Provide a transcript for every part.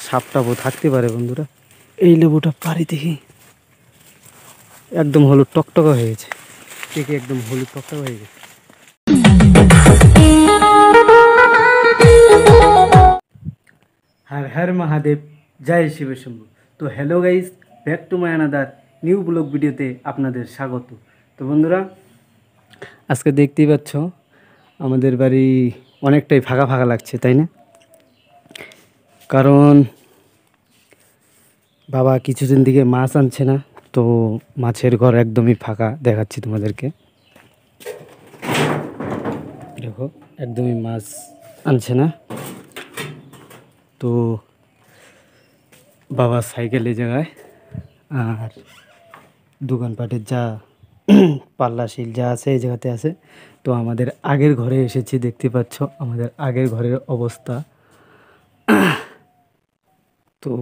সাপ টাপও থাকতে পারে বন্ধুরা। এই লেবুটা পারি দেখি, একদম হলুদ টকটকা হয়ে গেছে, দেখে একদম হলুদ টকটকা হয়ে গেছে। হর হর মহাদেব, জয় শিব শম্ভু। তো hello guys, back to my another new blog ভিডিওতে আপনাদের স্বাগত। তো বন্ধুরা, আজকে দেখতেই পাচ্ছ আমাদের বাড়ি অনেকটাই ফাঁকা ফাঁকা লাগছে, তাই না? কারণ বাবা কিছুদিন থেকে মাছ আনছে না, তো মাছের ঘর একদমই ফাঁকা দেখাচ্ছি তোমাদেরকে। দেখো, একদমই মাছ আনছে না। তো বাবা সাইকেল এই জায়গায়, আর দোকানপাটের যা পাল্লা শিল যা আছে এই জায়গাতে আছে। তো আমাদের আগের ঘরে এসেছি, দেখতে পাচ্ছ আমাদের আগের ঘরের অবস্থা। তো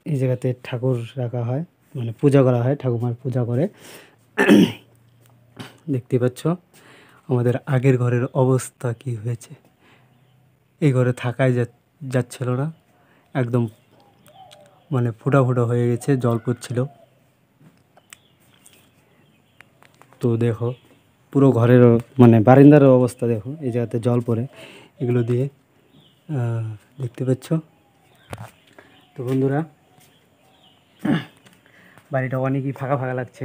এই জায়গাতে ঠাকুর রাখা হয়, মানে পূজা করা হয়, ঠাকুমার পূজা করে। দেখতে পাচ্ছ আমাদের আগের ঘরের অবস্থা কি হয়েছে। এই ঘরে থাকাই যাচ্ছিল না, একদম মানে ফুটা ফুটা হয়ে গেছে, জল পড়ছিল। তো দেখো পুরো ঘরের মানে বারান্দার অবস্থা দেখো, এই জায়গাতে জল পড়ে এগুলো দিয়ে, দেখতে পাচ্ছ। তো বন্ধুরা, বাড়িটা অনেকই ফাঁকা ফাঁকা লাগছে,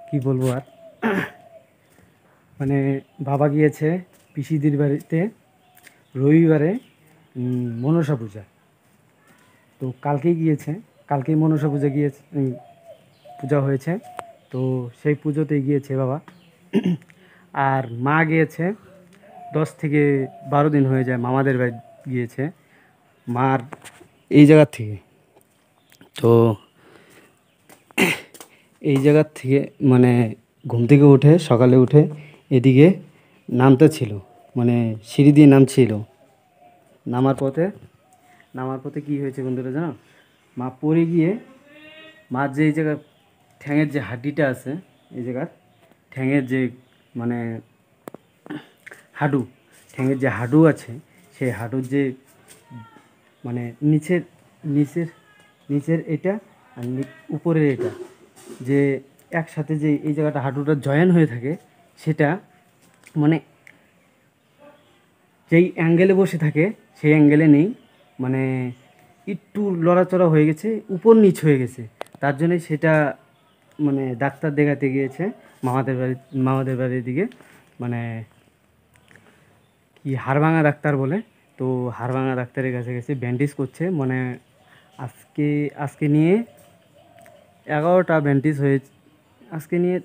কি বলবো আর। মানে বাবা গিয়েছে পিসিদির বাড়িতে রবিবারে মনসা পূজা। তো কালকেই গিয়েছে, কালকেই মনসা পূজা গিয়েছে, পূজা হয়েছে। তো সেই পুজোতে গিয়েছে বাবা। আর মা গিয়েছে 10 থেকে 12 দিন হয়ে যায়, মামাদের বাড়ি গিয়েছে মার এই জায়গার থেকে। তো এই জায়গার থেকে মানে ঘুম থেকে উঠে সকালে উঠে এদিকে নামতে ছিল, মানে সিঁড়ি দিয়ে নামছিল। নামার পথে কী হয়েছে বন্ধুরা জানো? মা পড়ে গিয়ে মার যে এই জায়গার ঠ্যাঙের যে হাড্ডিটা আছে, এই জায়গার ঠ্যাঙের যে মানে হাডু, ঠ্যাঙের যে হাডু আছে, সেই হাডুর যে মানে নিচের নিচের নিচের এটা আর উপরের এটা যে একসাথে যে এই জায়গাটা হাঁটুটা জয়েন হয়ে থাকে, সেটা মানে যেই অ্যাঙ্গেলে বসে থাকে সেই অ্যাঙ্গেলে নেই, মানে একটু লড়াচড়া হয়ে গেছে, উপর নিচ হয়ে গেছে। তার জন্যে সেটা মানে ডাক্তার দেখাতে গিয়েছে মামাদের বাড়ির দিকে, মানে কি হাড়ভাঙা ডাক্তার বলে। তো হাড়ভাঙা ডাক্তারের কাছে গেছে, ব্যান্ডেজ করছে, মানে আজকে নিয়ে 11টা ব্যান্ডেজ হয়েছে, আজকে নিয়ে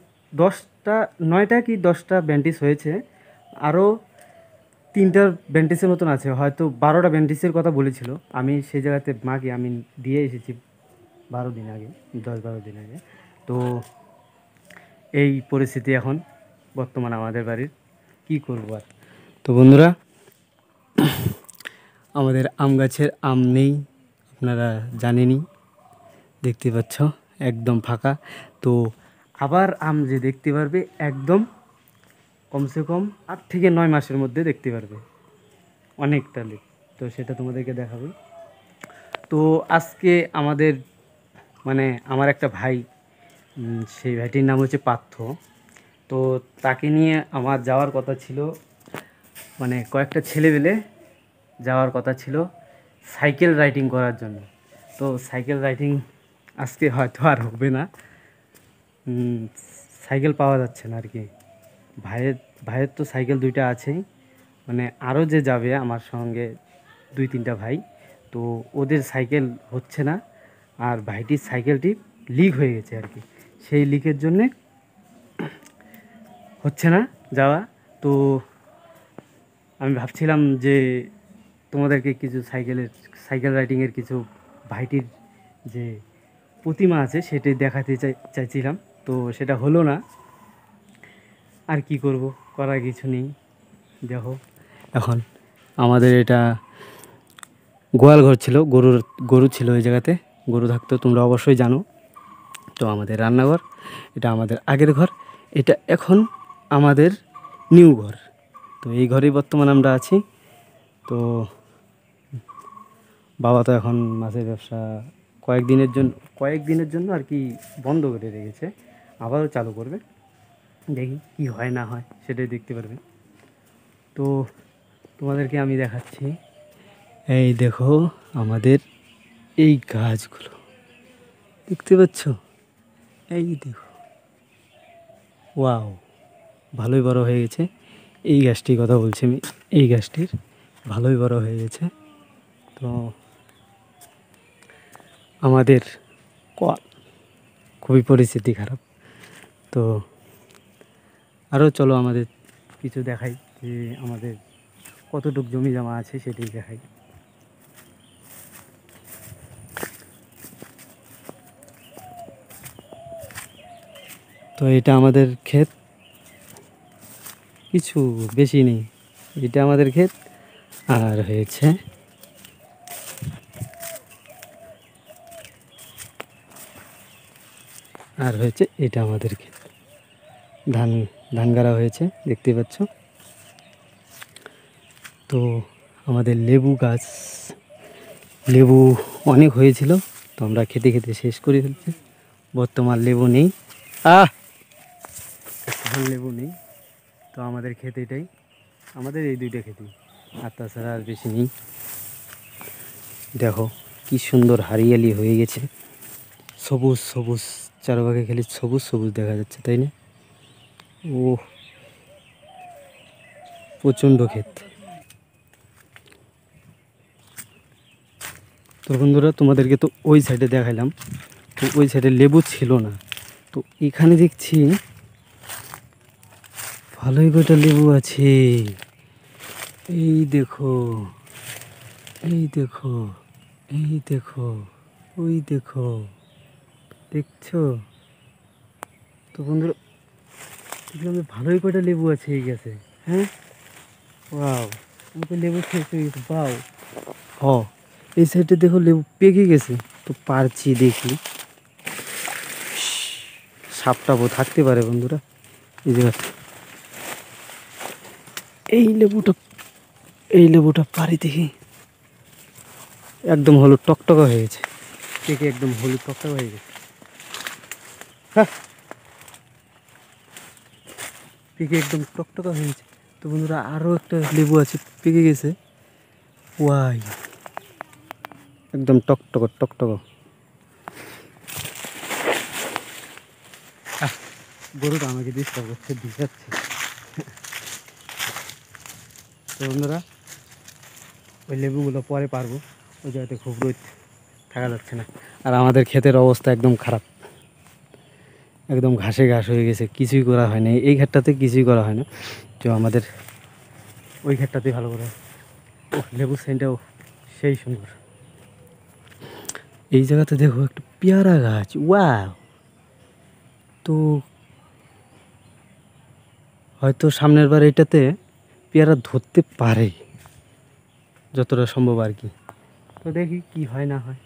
9টা কি 10টা ব্যান্ডেজ হয়েছে। আরও 3টা ব্যান্ডেজের মতন আছে, হয়তো 12টা ব্যান্ডেজের কথা বলেছিল। আমি সেই জায়গাতে মাকে আমি দিয়ে এসেছি 12 দিন আগে, 10-12 দিন আগে। তো এই পরিস্থিতি এখন বর্তমান আমাদের বাড়ির, কি করবো আর। তো বন্ধুরা, আমাদের আম গাছের আম নেই, আপনারা জানেনই, দেখতে পাচ্ছ একদম ফাঁকা। তো আবার আম যে দেখতে পারবে একদম কমসে কম 8 থেকে 9 মাসের মধ্যে দেখতে পারবে, অনেকটা লেট। তো সেটা তোমাদেরকে দেখাবে। তো আজকে আমাদের মানে আমার একটা ভাই, সেই ভাইটির নাম হচ্ছে পার্থ। তো তাকে নিয়ে আমার যাওয়ার কথা ছিল, মানে কয়েকটা ছেলেবেলে যাওয়ার কথা ছিল সাইকেল রাইডিং করার জন্য। তো সাইকেল রাইডিং আজকে হয়তো আর হবে না, সাইকেল পাওয়া যাচ্ছে না আর কি। ভাইয়ের তো সাইকেল 2টা আছেই, মানে আরও যে যাবে আমার সঙ্গে 2-3টা ভাই, তো ওদের সাইকেল হচ্ছে না। আর ভাইটির সাইকেলটি লিক হয়ে গেছে আর কি, সেই লিকের জন্যে হচ্ছে না যাওয়া। তো আমি ভাবছিলাম যে তোমাদেরকে কিছু সাইকেল রাইডিংয়ের কিছু ভাইটির যে প্রতিমা আছে সেটি দেখাতে চাইছিলাম। তো সেটা হলো না, আর কি করব, করার কিছু নেই। দেখো এখন আমাদের এটা গোয়াল ঘর ছিল, গরু ছিল এই জায়গাতে, গরু থাকতো, তোমরা অবশ্যই জানো। তো আমাদের রান্নাঘর, এটা আমাদের আগের ঘর, এটা এখন আমাদের নিউ ঘর। তো এই ঘরেই বর্তমানে আমরা আছি। তো বাবা তো এখন মাছের ব্যবসা কয়েকদিনের জন্য আর কি বন্ধ করে রেখেছে, আবারও চালু করবে। দেখি কি হয় না হয় সেটাই দেখতে পারবে। তো তোমাদেরকে আমি দেখাচ্ছি, এই দেখো আমাদের এই গাছগুলো দেখতে পাচ্ছ, এই দেখো, ওয়াও, ভালোই বড় হয়ে গেছে। এই গাছটির কথা বলছি আমি, এই গাছটির ভালোই বড় হয়ে গেছে। তো আমাদের কল খুবই পরিস্থিতি খারাপ। তো আরও চলো আমাদের কিছু দেখাই, যে আমাদের কতটুক জমি জমা আছে সেটাই দেখাই। তো এটা আমাদের ক্ষেত, কিছু বেশি নেই, এটা আমাদের ক্ষেত। আর হয়েছে এটা আমাদের ক্ষেত, ধান ধান গাড়া হয়েছে দেখতে পাচ্ছ। তো আমাদের লেবু গাছ, লেবু অনেক হয়েছিল, তো আমরা খেতে খেতে শেষ করে ফেলছি। বর্তমান লেবু নেই, এখন লেবু নেই। তো আমাদের ক্ষেত এটাই, আমাদের এই দুইটা ক্ষেতই, আর তাছাড়া আর বেশি নেই। দেখো কি সুন্দর হারিয়ালি হয়ে গেছে, সবুজ সবুজ চারপাশে, খালি সবুজ সবুজ দেখা যাচ্ছে, তাই না? ও প্রচণ্ড ক্ষেত। তো বন্ধুরা তোমাদেরকে তো ওই সাইডে দেখাইলাম, তো ওই সাইডে লেবু ছিল না, তো এখানে দেখছি ভালোই কয়টা লেবু আছে। এই দেখো, এই দেখো, এই দেখো, ওই দেখো, দেখছো? তো বন্ধুরা দেখলাম ভালোই কয়টা লেবু আছে এই গাছে। হ্যাঁ, ওয়াও, আমি তো লেবু শেষ হয়ে গেছে, বাও। হ, এই সাইডে দেখো লেবু পেকে গেছে, তো পারছি দেখি। সাপটাপও থাকতে পারে বন্ধুরা, এই যে এই লেবুটা, এই লেবুটা পারি দেখি, একদম হলুদ টকটকা হয়ে গেছে, পেকে একদম হলুদ টকটকা হয়ে গেছে। হ্যাঁ, পেকে একদম টকটকা হয়ে গেছে। তো বন্ধুরা আরও একটা লেবু আছে পেকে গেছে, ওয়াই, একদম টকটক টকটক। গরুটা আমাকে ডিস্টার্ব করছে, দিশাচ্ছে। তো বন্ধুরা ওই লেবুগুলো পরে পারবো, ওই জায়গাতে খুব রোদ, থাকা যাচ্ছে না। আর আমাদের ক্ষেতের অবস্থা একদম খারাপ, একদম ঘাসে ঘাস হয়ে গেছে, কিছুই করা হয় না, এই ক্ষেতটাতে কিছুই করা হয় না। তো আমাদের ওই ক্ষেতটাতে ভালো করে, ও লেবু সেন্টটাও সেই সুন্দর। এই জায়গাতে দেখো একটা পেয়ারা গাছ, ওয়াও। তো হয়তো সামনের বার এটাতে পেয়ারা ধরতে পারে, যতটা সম্ভব আর কি। তো দেখি কি হয় না হয়।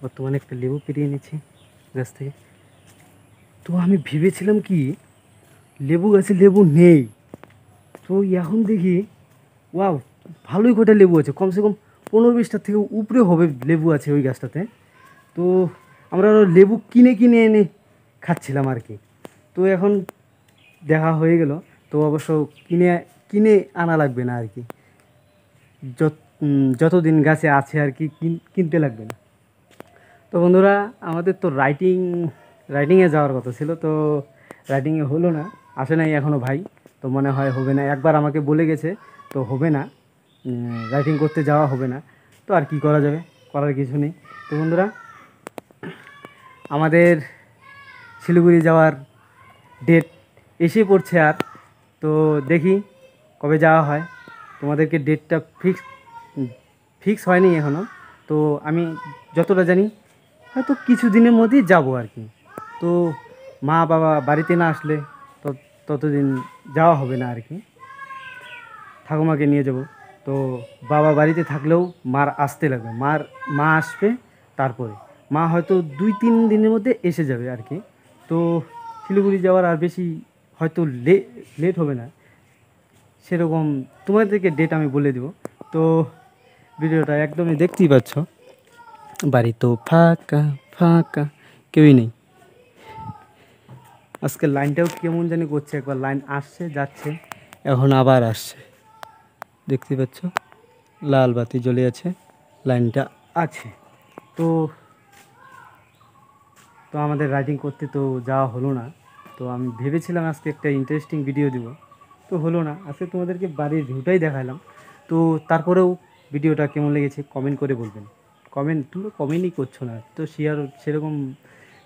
বর্তমানে একটা লেবু পেরিয়ে নিচ্ছি গাছ থেকে। তো আমি ভেবেছিলাম কি লেবু গাছে লেবু নেই, তো এখন দেখি ওয়াও, ভালোই কটা লেবু আছে, কমসে কম 15-20টার থেকে উপরে হবে লেবু আছে ওই গাছটাতে। তো আমরা লেবু কিনে কিনে এনে খাচ্ছিলাম আর কি। তো এখন দেখা হয়ে গেল, তো অবশ্য কিনে কিনে আনা লাগবে না আর কি, যতদিন গাছে আছে আর কি কিনতে লাগবে না। তো বন্ধুরা আমাদের তো রাইটিংয়ে যাওয়ার কথা ছিল, তো রাইটিংয়ে হলো না, আসে নাই এখনও ভাই। তো মনে হয় হবে না, একবার আমাকে বলে গেছে, তো হবে না, রাইটিং করতে যাওয়া হবে না। তো আর কি করা যাবে, করার কিছু নেই। তো বন্ধুরা আমাদের শিলিগুড়ি যাওয়ার ডেট এসে পড়ছে, আর তো দেখি কবে যাওয়া হয়। তোমাদেরকে ডেটটা ফিক্স হয়নি এখনও, তো আমি যতটা জানি হয়তো কিছু দিনের মধ্যেই যাব আর কি। তো মা বাবা বাড়িতে না আসলে ততদিন যাওয়া হবে না আর কি, ঠাকুমাকে নিয়ে যাব। তো বাবা বাড়িতে থাকলেও মার আসতে লাগবে, মা আসবে, তারপরে মা হয়তো 2-3 দিনের মধ্যে এসে যাবে আর কি। তো শিলিগুড়ি যাওয়ার আর বেশি হয়তো লেট হবে না সেরকম, তোমাদেরকে ডেট আমি বলে দেব। তো ভিডিওটা একদমই দেখতেই পাচ্ছ, বাড়ি তো ফাঁকা ফাঁকা, কেউই নেই। আজকে লাইনটাও কেমন জানি করছে, একবার লাইন আসছে যাচ্ছে, এখন আবার আসছে, দেখতে পাচ্ছ লাল বাতি জ্বলে আছে, লাইনটা আছে। তো তো আমাদের রাইডিং করতে তো যাওয়া হলো না। তো আমি ভেবেছিলাম আজকে একটা ইন্টারেস্টিং ভিডিও দেবো, তো হলো না। আজকে তোমাদেরকে বাড়ির ভিউটাই দেখালাম। তো তারপরেও ভিডিওটা কেমন লেগেছে কমেন্ট করে বলবেন। তোমরা কমেন্টই করছো না, তো শেয়ার সেরকম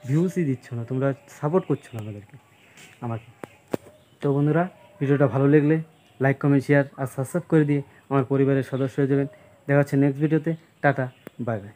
ভিউসই দিচ্ছ না, তোমরা সাপোর্ট করছো না আমাকে। তো বন্ধুরা, ভিডিওটা ভালো লাগলে লাইক কমেন্ট শেয়ার আর সাবস্ক্রাইব করে দিয়ে আমার পরিবারের সদস্য হয়ে যাবেন। দেখা হচ্ছে নেক্সট ভিডিওতে। Tata, bye bye.